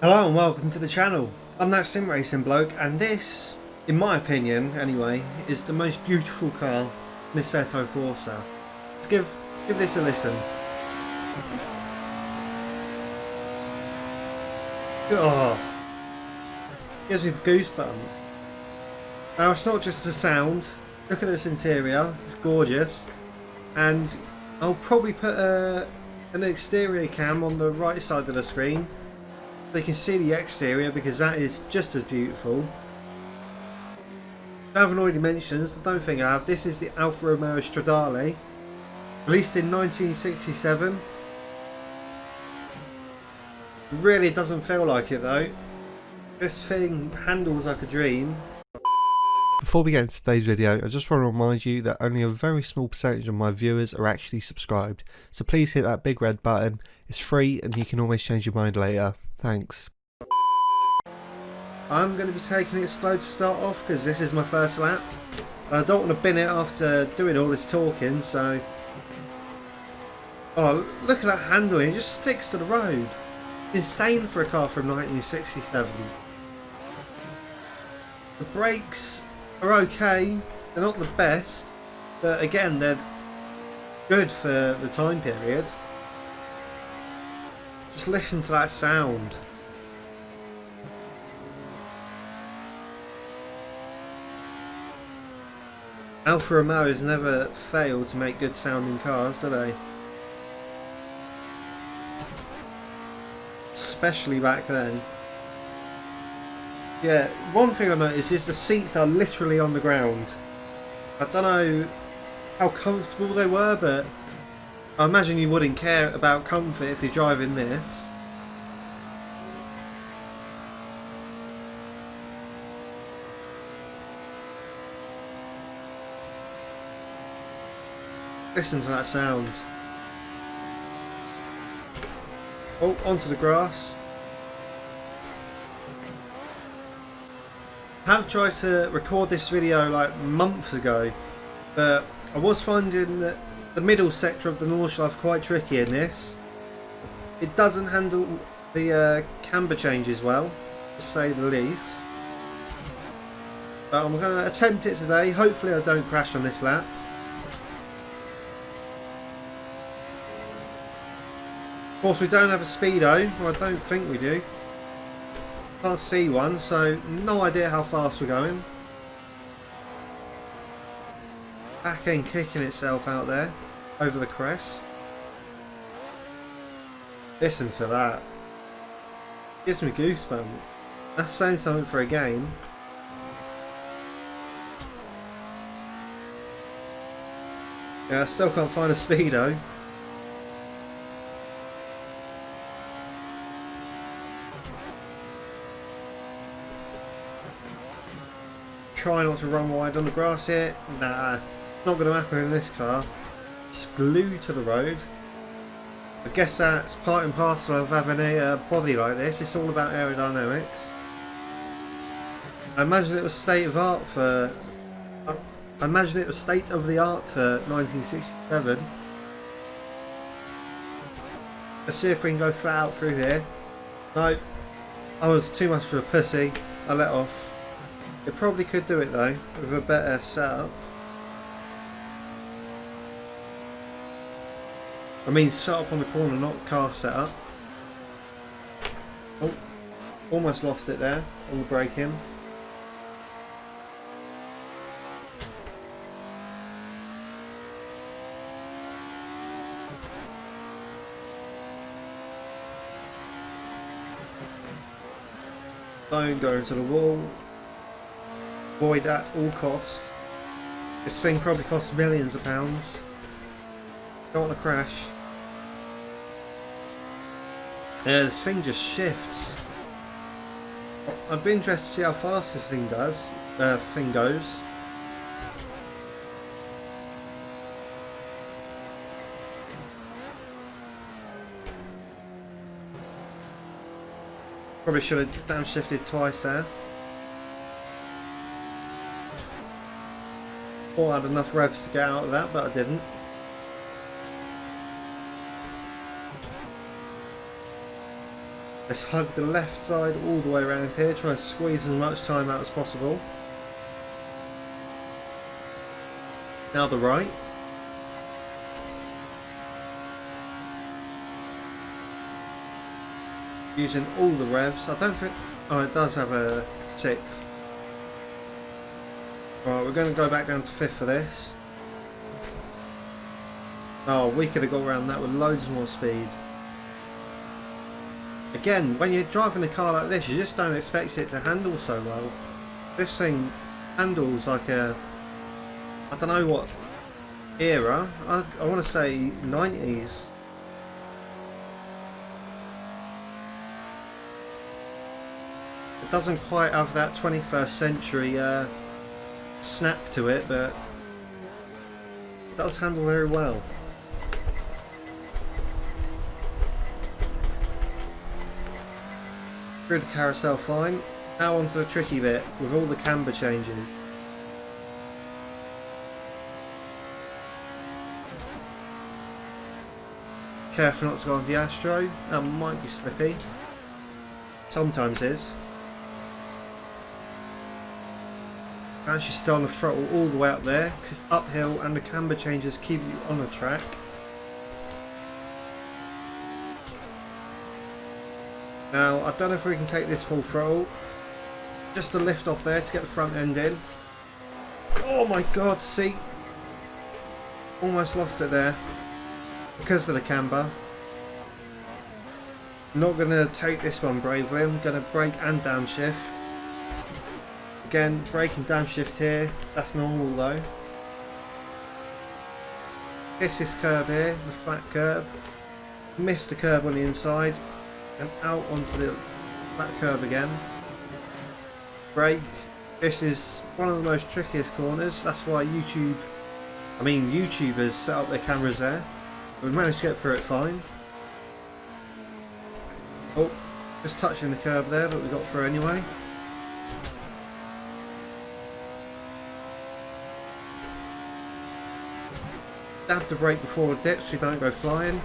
Hello and welcome to the channel. I'm that sim racing bloke, and this, in my opinion anyway, is the most beautiful car, this Assetto Corsa. Let's give this a listen. Oh, gives me goosebumps. Now it's not just the sound. Look at this interior; it's gorgeous, and I'll probably put an exterior cam on the right side of the screen. They can see the exterior because that is just as beautiful. I haven't already mentioned, I don't think I have, this is the Alfa Romeo Stradale, released in 1967. Really doesn't feel like it though. This thing handles like a dream. Before we get into today's video, I just want to remind you that only a very small percentage of my viewers are actually subscribed, so please hit that big red button. It's free and you can always change your mind later. Thanks. I'm going to be taking it slow to start off because this is my first lap. I don't want to bin it after doing all this talking, so... Oh, look at that handling, it just sticks to the road. Insane for a car from 1967. The brakes are okay, they're not the best, but again they're good for the time period. Just listen to that sound. Alfa Romeo has never failed to make good sounding cars, do they? Especially back then. Yeah, one thing I noticed is the seats are literally on the ground. I don't know how comfortable they were, but I imagine you wouldn't care about comfort if you're driving this. Listen to that sound. Oh, onto the grass. I have tried to record this video like months ago, but I was finding that the middle sector of the Nordshleife quite tricky in this. It doesn't handle the camber changes well, to say the least. But I'm going to attempt it today. Hopefully I don't crash on this lap. Of course we don't have a speedo, or I don't think we do. Can't see one, so no idea how fast we're going. Back end kicking itself out there, over the crest. Listen to that. Gives me goosebumps. That's saying something for a game. Yeah, I still can't find a speedo. Try not to run wide on the grass here. Nah, not going to happen in this car. It's glued to the road. I guess that's part and parcel of having a body like this. It's all about aerodynamics. I imagine it was state of the art for 1967. Let's see if we can go flat out through here. No, I was too much of a pussy. I let off. It probably could do it though, with a better setup. I mean setup on the corner, not car setup. Oh, almost lost it there on the braking. Don't go into the wall. Avoid at all cost. This thing probably costs millions of pounds. Don't want to crash. Yeah, this thing just shifts. I'd be interested to see how fast this thing goes. Probably should have downshifted twice there. Or I had enough revs to get out of that, but I didn't. Let's hug the left side all the way around here, try and squeeze as much time out as possible. Now the right. Using all the revs. I don't think... Oh, it does have a 6th. Right, we're going to go back down to 5th for this. Oh, we could have got around that with loads more speed. Again, when you're driving a car like this, you just don't expect it to handle so well. This thing handles like a... I don't know what era. I want to say 90s. It doesn't quite have that 21st century snap to it, but it does handle very well. Through the carousel fine. Now onto the tricky bit with all the camber changes. Careful not to go on the Astro, that might be slippy. Sometimes is. Actually still on the throttle all the way up there because it's uphill and the camber changes keep you on the track. Now I don't know if we can take this full throttle. Just a lift off there to get the front end in. Oh my god, see? Almost lost it there because of the camber. I'm not going to take this one bravely, I'm going to brake and downshift. Again, brake and downshift here, that's normal though. Hit this curb here, the flat curb. Missed the curb on the inside and out onto the flat curb again. Brake. This is one of the most trickiest corners, that's why YouTubers set up their cameras there. We managed to get through it fine. Oh, just touching the curb there, but we got through anyway. Dab the brake before the dip so we don't go flying.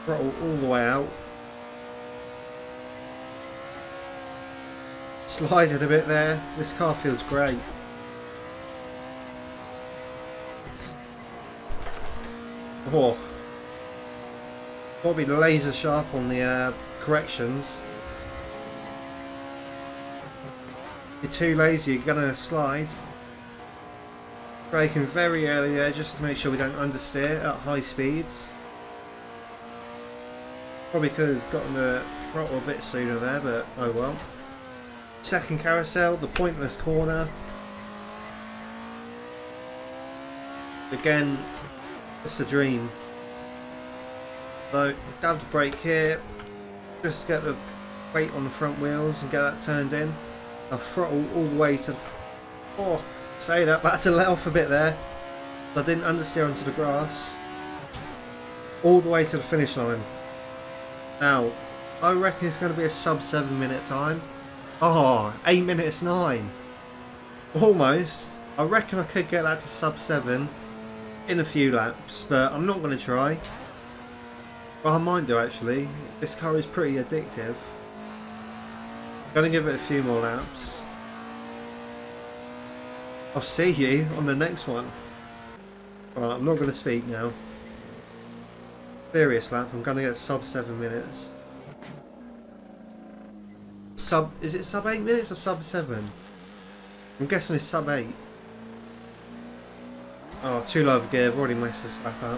Throttle all the way out. Slided a bit there. This car feels great. Oh. Got to be laser sharp on the corrections. If you're too lazy, you're gonna slide. Braking very early there just to make sure we don't understeer at high speeds. Probably could have gotten the throttle a bit sooner there, but oh well. Second carousel, the pointless corner. Again, it's a dream. So, dab the brake here, just get the weight on the front wheels and get that turned in. I'll throttle all the way to the... Oh, say that, but I had to let off a bit there. I didn't understeer onto the grass. All the way to the finish line. Now, I reckon it's going to be a sub 7 minute time. Oh, 8 minutes 9. Almost. I reckon I could get that to sub 7 in a few laps, but I'm not going to try. Well, I might do actually. This car is pretty addictive. Gonna give it a few more laps. I'll see you on the next one. Right, I'm not going to speak now. Serious lap, I'm going to get sub 7 minutes. Is it sub 8 minutes or sub 7? I'm guessing it's sub 8. Oh, too low of gear, I've already messed this lap up.